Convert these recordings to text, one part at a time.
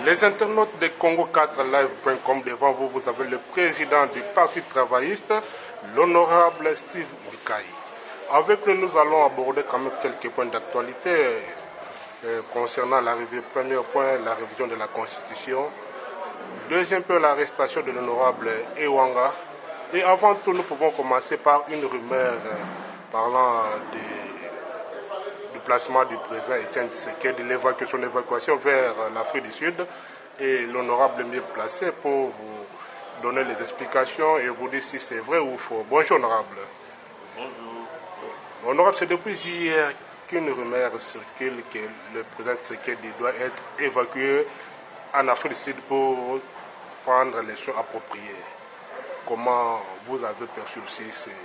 Les internautes de Congo4live.com, devant vous, vous avez le président du Parti travailliste, l'honorable Steve Bukai. Avec lui, nous allons aborder quand même quelques points d'actualité concernant l'arrivée. Premier point, la révision de la Constitution. Deuxième point, l'arrestation de l'honorable Ewanga. Et avant tout, nous pouvons commencer par une rumeur parlant du placement du président Etienne Tshisekedi, de l'évacuation vers l'Afrique du Sud, et l'honorable mieux placé pour vous donner les explications et vous dire si c'est vrai ou faux. Bonjour, honorable. Bonjour. Honorable, c'est depuis hier qu'une rumeur circule que le président Tshisekedi doit être évacué en Afrique du Sud pour prendre les soins appropriés. Comment vous avez perçu aussi ces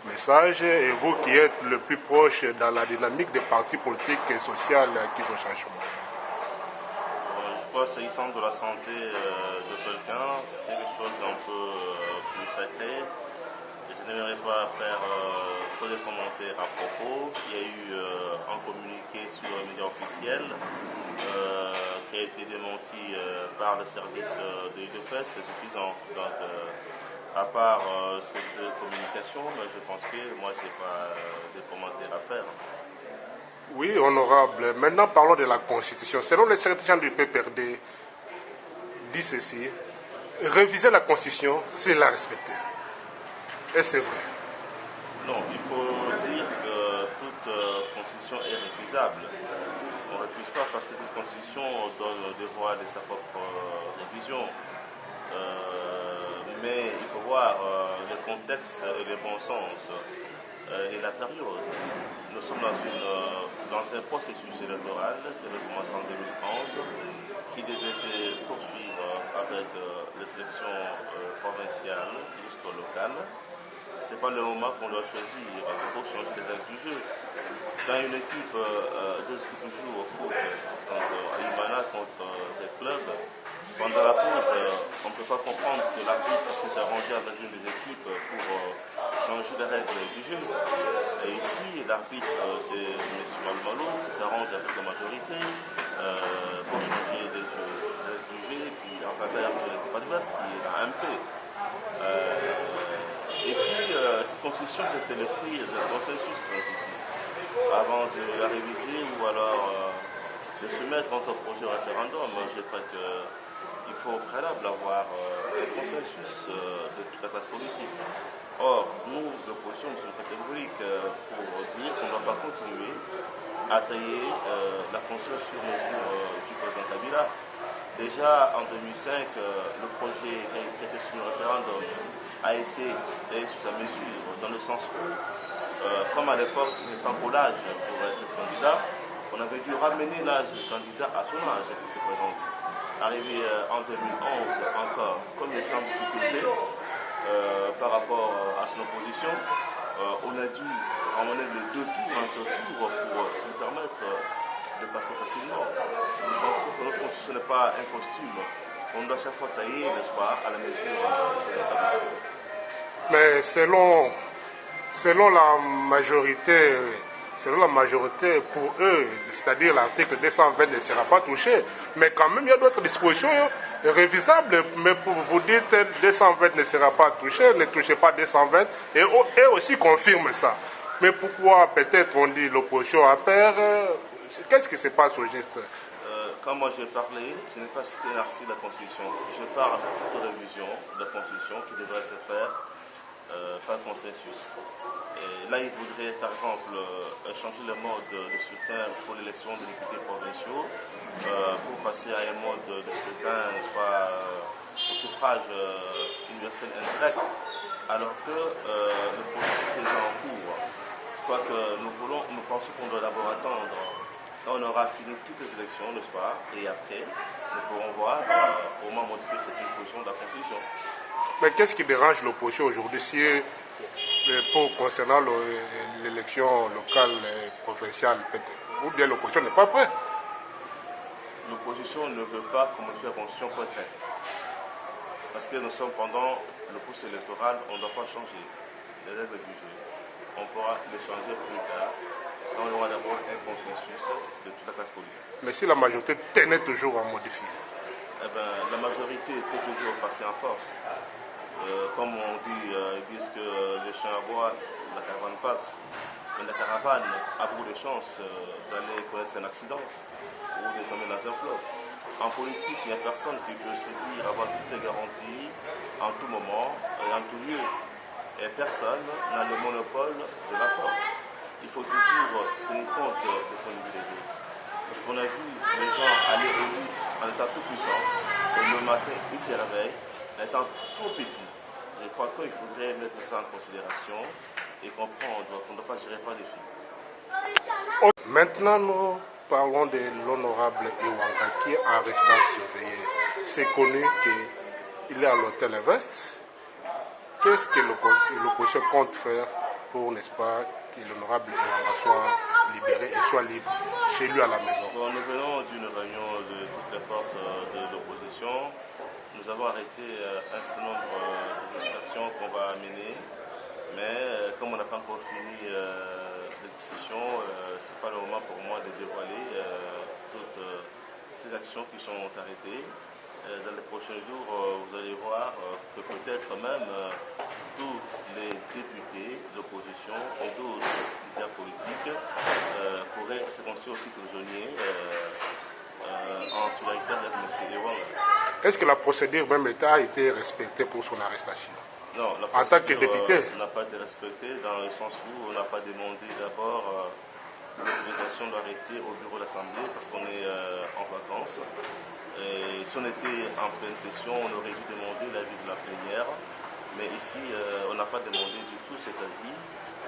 messages, et vous qui êtes le plus proche dans la dynamique des partis politiques et sociaux qui font changement? Je crois, s'agissant de la santé de quelqu'un, c'est quelque chose d'un peu plus sacré. Je n'aimerais pas faire trop de commentaires à propos. Il y a eu un communiqué sur les médias officiels qui a été démenti par le service de l'UDPS, c'est suffisant. Donc, à part cette communication, je pense que moi, je n'ai pas de commentaires à faire. Oui, honorable. Maintenant, parlons de la Constitution. Selon le secrétaire du PPRD, dit ceci: réviser la Constitution, c'est la respecter. Et c'est vrai. Non, il faut dire que toute Constitution est révisable. On ne révise pas parce que toute Constitution donne le devoir de sa propre révision. Mais il faut voir le contexte et le bon sens et la période. Nous sommes dans un processus électoral qui a commencé en 2011, qui devait se poursuivre avec les élections provinciales jusqu'au local. Ce n'est pas le moment qu'on doit choisir pour changer les règles du jeu. Dans une équipe, deux équipes jouent au foot, à Imana contre des clubs. Pendant la pause, on ne peut pas comprendre que l'arbitre puisse s'arranger avec une des équipes pour changer les règles du jeu. Et ici, l'arbitre, c'est M. Malmalo qui s'arrange avec la majorité pour changer les règles du jeu, puis en faveur de l'équipe adverse qui est la MP. Et puis, cette constitution, c'était le prix d'un consensus transitif. Avant de la réviser ou alors de soumettre notre projet au référendum, je crois qu'il faut au préalable avoir un consensus de toute la classe politique. Or, nous, l'opposition, nous sommes catégoriques pour dire qu'on ne va pas continuer à tailler la conscience sur mesure du président Kabila. Déjà en 2005, le projet qui a été soumis au référendum a été taillé sous sa mesure, dans le sens où, comme à l'époque, il n'était pas pour l'âge pour être candidat, on avait dû ramener l'âge du candidat à son âge pour se présenter. Arrivé en 2011 encore, comme il était en difficulté par rapport à son opposition, on a dû ramener les deux tours en ce tour pour lui permettre de passer facilement. Nous pensons que notre constitution n'est pas un costume. On doit chaque fois tailler, n'est-ce pas, à la mesure de la table. Mais selon la majorité, pour eux, c'est-à-dire l'article 220 ne sera pas touché. Mais quand même, il y a d'autres dispositions révisables. Mais pour vous dire 220 ne sera pas touché, ne touchez pas 220, et eux aussi confirment ça. Mais pourquoi peut-être on dit l'opposition a peur? Qu'est-ce qui se passe au juste? Quand moi j'ai parlé, je n'ai pas cité un article de la Constitution. Je parle de toute révision de la Constitution qui devrait se faire par consensus. Et là, il voudrait, par exemple, changer le mode de scrutin pour l'élection des députés provinciaux pour passer à un mode de scrutin, n'est-ce pas, au suffrage universel indirect, alors que le processus est en cours. Je crois que nous pensons qu'on doit d'abord attendre quand on aura fini toutes les élections, n'est-ce pas, et après, nous pourrons voir comment modifier cette disposition de la Constitution. Mais qu'est-ce qui dérange l'opposition aujourd'hui si, concernant l'élection locale et provinciale, ou bien l'opposition n'est pas prête? L'opposition ne veut pas modifier la Constitution pour être faite. Parce que nous sommes pendant le processus électoral, on ne doit pas changer les règles du jeu. On pourra les changer plus tard. On aura d'abord un consensus de toute la classe politique. Mais si la majorité tenait toujours à modifier? eh ben, la majorité peut toujours passer en force. Comme on dit, ils disent que le chien aboie, la caravane passe. Mais la caravane a beaucoup de chances d'aller connaître un accident ou de tomber dans un fleuve. En politique, il n'y a personne qui peut se dire avoir toutes les garanties en tout moment et en tout lieu. Et personne n'a le monopole de la force. Il faut toujours tenir compte des points de vue des autres. Parce qu'on a vu les gens aller au lit en étant tout puissants, et le matin, ils se réveillent en étant tout petits. Je crois qu'il faudrait mettre ça en considération et comprendre qu'on ne doit pas gérer par des filles. Maintenant, nous parlons de l'honorable Iwanga qui est en résidence surveillée. C'est connu qu'il est à l'hôtel Invest. Qu'est-ce que l'opposition compte faire pour, n'est-ce pas, que l'honorable Iwanga soit libéré et soit libre chez lui à la maison? Bon, nous venons d'une réunion de toutes les forces de l'opposition. Nous avons arrêté un certain nombre d'actions qu'on va mener, mais comme on n'a pas encore fini les discussions, ce n'est pas le moment pour moi de dévoiler toutes ces actions qui sont arrêtées. Dans les prochains jours, vous allez voir que peut-être même tous les députés d'opposition et d'autres leaders politiques pourraient se constituer aussi prisonniers en solidarité avec M. Iwanga. Est-ce que la procédure même a été respectée pour son arrestation? Non, la en tant que député n'a pas été respectée dans le sens où on n'a pas demandé d'abord l'autorisation d'arrêter au bureau de l'Assemblée parce qu'on est en vacances. Et si on était en pleine session, on aurait dû demander l'avis de la plénière. Mais ici, on n'a pas demandé du tout cet avis.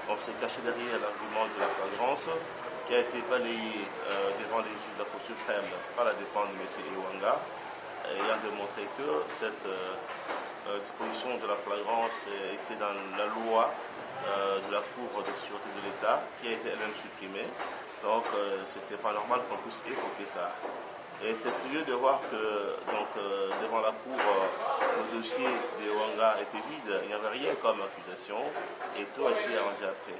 On s'est caché derrière l'argument de la flagrance qui a été balayé devant les juges de la Cour suprême par la défense de M. Iwanga, ayant démontré que cette disposition de la flagrance était dans la loi de la Cour de sûreté de l'État qui a été elle-même supprimée. Donc, c'était pas normal qu'on puisse évoquer ça. Et c'est curieux de voir que devant la Cour, le dossier de Iwanga était vide, il n'y avait rien comme accusation et tout a été arrangé après.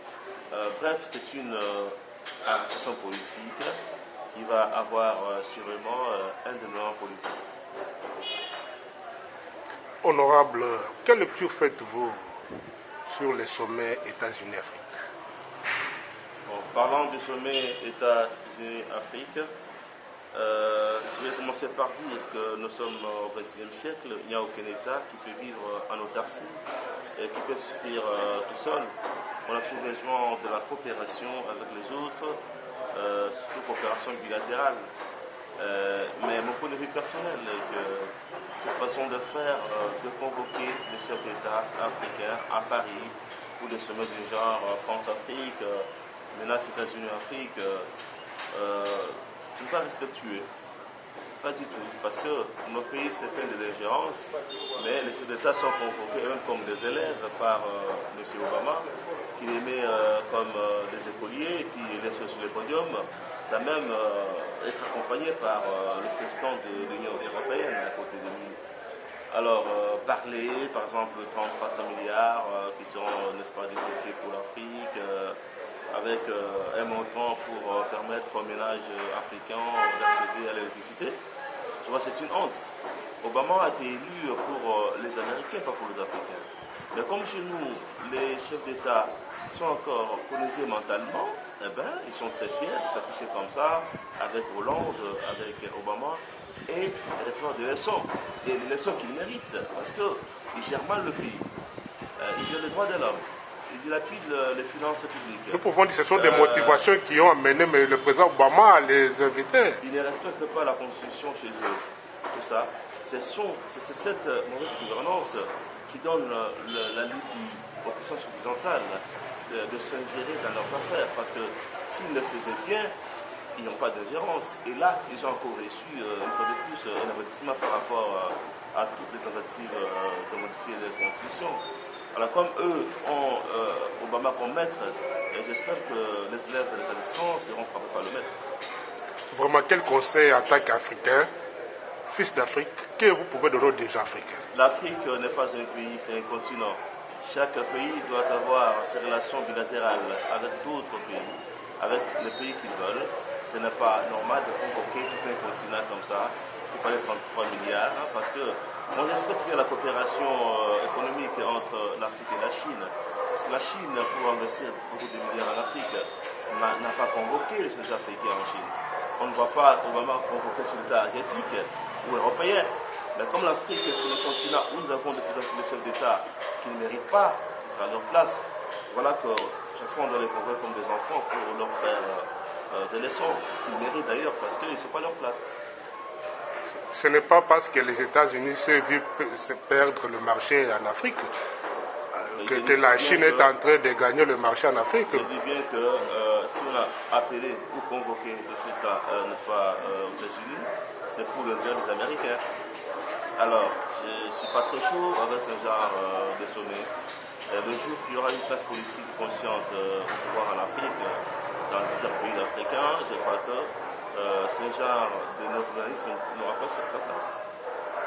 Bref, c'est une arrestation politique qui va avoir sûrement un dénouement politique. Honorable, quelle lecture faites-vous sur les sommets États-Unis-Afrique? Bon, parlant du sommet États-Unis-Afrique, je vais commencer par dire que nous sommes au XXe siècle. Il n'y a aucun État qui peut vivre en autarcie et qui peut suffire tout seul. On a toujours besoin de la coopération avec les autres, surtout coopération bilatérale. Mais mon point de vue personnel est que cette façon de faire, de convoquer les chefs d'État africains à Paris pour des sommets du genre France-Afrique, menace États-Unis-Afrique, c'est pas respectueux. Pas du tout. Parce que nos pays se plaignent de l'ingérence, mais les chefs d'État sont convoqués eux-mêmes comme des élèves par M. Obama, qui les met comme des écoliers et puis les laisse sur le podium, sans même être accompagné par le président de l'Union européenne à côté de lui. Alors, parler, par exemple, de 34 milliards qui sont, n'est-ce pas, débloqués pour l'Afrique, avec un montant pour permettre aux ménages africains d'accéder à l'électricité. Je vois, c'est une honte. Obama a été élu pour les Américains, pas pour les Africains. Mais comme chez nous, les chefs d'État sont encore colonisés mentalement, eh ben, ils sont très fiers de s'afficher comme ça, avec Hollande, avec Obama, et recevoir des leçons. Et des leçons qu'ils méritent, parce qu'ils gèrent mal le pays. Ils gèrent les droits de l'homme. Ils dilapident les finances publiques. Nous pouvons dire que ce sont des motivations qui ont amené le président Obama à les inviter. Ils ne respectent pas la Constitution chez eux. Tout ça. C'est cette mauvaise gouvernance qui donne la libre aux puissances occidentales de s'ingérer dans leurs affaires. Parce que s'ils le faisaient bien, ils n'ont pas d'ingérence. Et là, ils ont encore reçu, une fois de plus, un avertissement par rapport à toutes les tentatives de modifier les constitutions. Alors comme eux ont Obama comme maître, j'espère que les élèves de l'établissement seront frappés par le maître. Vraiment, quel conseil en tant qu'Africain, fils d'Afrique, que vous pouvez donner aux dirigeants africains? L'Afrique n'est pas un pays, c'est un continent. Chaque pays doit avoir ses relations bilatérales avec d'autres pays, avec les pays qu'ils veulent. Ce n'est pas normal de convoquer tout un continent comme ça qu'il fallait 33 milliards, hein, parce que moi j'espère bien la coopération économique entre l'Afrique et la Chine. Parce que la Chine, pour investir beaucoup de milliards en Afrique, n'a pas convoqué les soldats africains en Chine. On ne voit pas Obama convoquer les soldats asiatiques ou européens. Mais comme l'Afrique, c'est le continent où nous avons de plus en plus de chefs d'État qui ne méritent pas à leur place, voilà que chaque fois on doit les convoquer comme des enfants pour leur faire des leçons qu'ils méritent d'ailleurs parce qu'ils ne sont pas à leur place. Ce n'est pas parce que les États-Unis se vus perdre le marché en Afrique que la Chine est en train de gagner le marché en Afrique. Je dis bien que si on a appelé ou convoqué les soldats, n'est-ce pas, aux États-Unis, c'est pour l'intérêt des Américains. Alors, je ne suis pas très chaud avec ce genre de sommet. Le jour où il y aura une classe politique consciente au pouvoir en Afrique, dans plusieurs pays africains, je crois que ce genre de nationalisme n'aura pas sa place.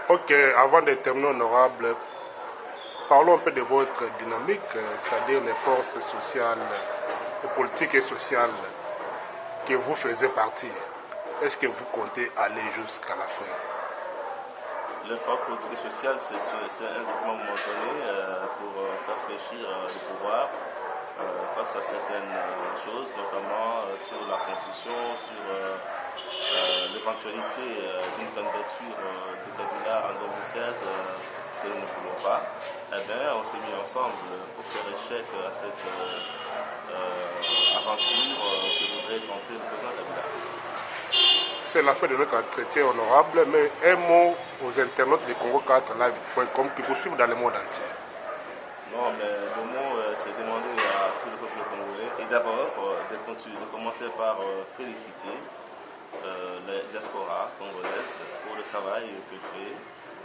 Ok, avant de terminer, honorable, parlons un peu de votre dynamique, c'est-à-dire les forces sociales, politiques et sociales que vous faisiez partie. Est-ce que vous comptez aller jusqu'à la fin? Le force politique et sociale, c'est un document momentané pour faire fléchir le pouvoir face à certaines choses, notamment sur la Constitution, sur l'éventualité d'une candidature de Kabila en 2016 que nous ne voulons pas. Eh bien, on s'est mis ensemble pour faire échec à cette aventure que voudrait tenter le président Kabila. C'est la fin de notre entretien honorable, mais un mot aux internautes de Congo4live.com qui vous suivent dans le monde entier. Non, mais le mot, c'est demander à tout le peuple congolais, et d'abord de commencer par féliciter les diasporas congolaises pour le travail qu'ils font,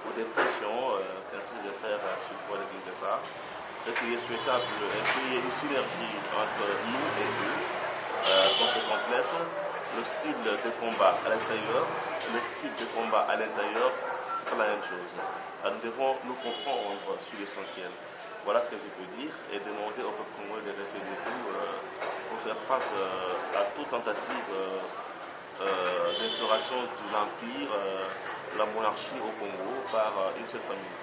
pour des pressions qu'un train de faire sur le pays de ça. Ce qui est souhaitable, c'est qu'il y ait une synergie entre nous et eux, qu'on se complète. Le style de combat à l'extérieur, le style de combat à l'intérieur, c'est pas la même chose. Alors, nous devons nous comprendre sur l'essentiel. Voilà ce que je peux dire et demander au peuple congolais de rester debout pour faire face à toute tentative d'instauration de l'empire, la monarchie au Congo par une seule famille.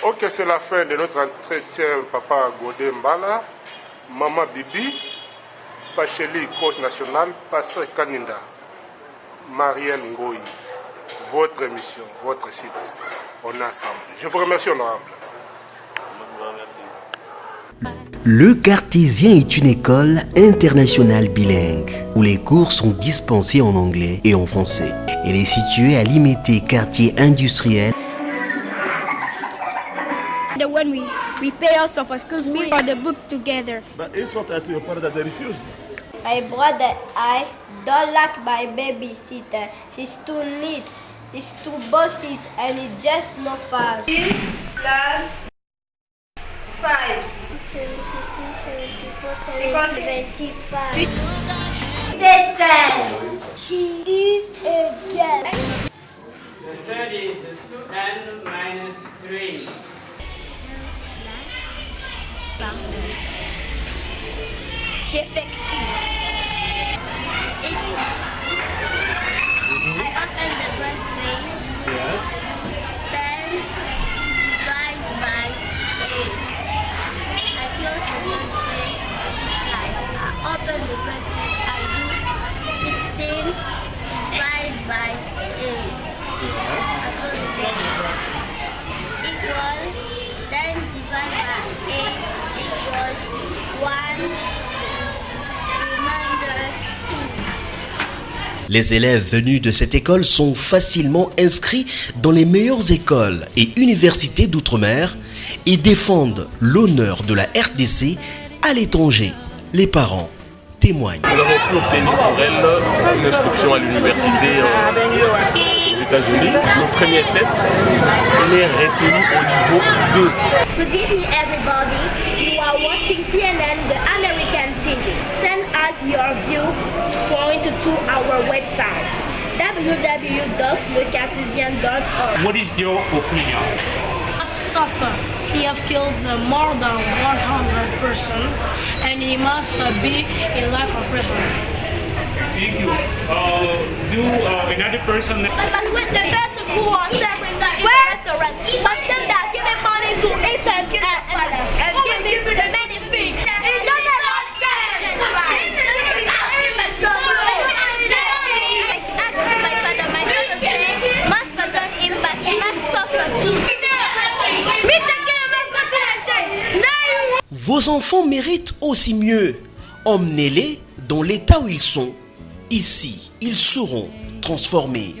Ok, c'est la fin de notre entretien, Papa Godé Mbala, Maman Bibi, Pacheli, coach national, Pasteur Kaninda, Marielle Ngoyi, votre émission, votre site, on est ensemble. Je vous remercie, honorable. Le Cartésien est une école internationale bilingue où les cours sont dispensés en anglais et en français. Elle est située à Limete, quartier industriel. When we pay also for schools, we for the book together. But it's what I told your father that they refused. My brother, I don't like my babysitter. She's too neat, she's too bossy, and it's just no fun. 6 plus 5. 75. She is a girl. The third is 2n minus 3. I open the first page. Yes. 10 divided by 8. I close the first page. I open the first page. I do 16 divided by 8. I close the first page. Equal 10 divided by 8 equals 1. Remainder 2. Les élèves venus de cette école sont facilement inscrits dans les meilleures écoles et universités d'outre-mer et défendent l'honneur de la RDC à l'étranger. Les parents témoignent. Nous avons pu obtenir pour elle une inscription à l'université aux États-Unis. Le premier test, elle est retenue au niveau 2. Good evening, everybody. You are watching CNN, the American TV. Send us your view point to our website www.lecartésien.org. What is your opinion? Suffer. He have killed more than 100 persons, and he must be in life of prison. Thank you. Do another person. But with the person who are serving that in the restaurant, but them that giving money to each and give you the many things. It's not about that. My father said, must pardon him, but he must suffer too. Vos enfants méritent aussi mieux. Emmenez-les dans l'état où ils sont. Ici, ils seront transformés.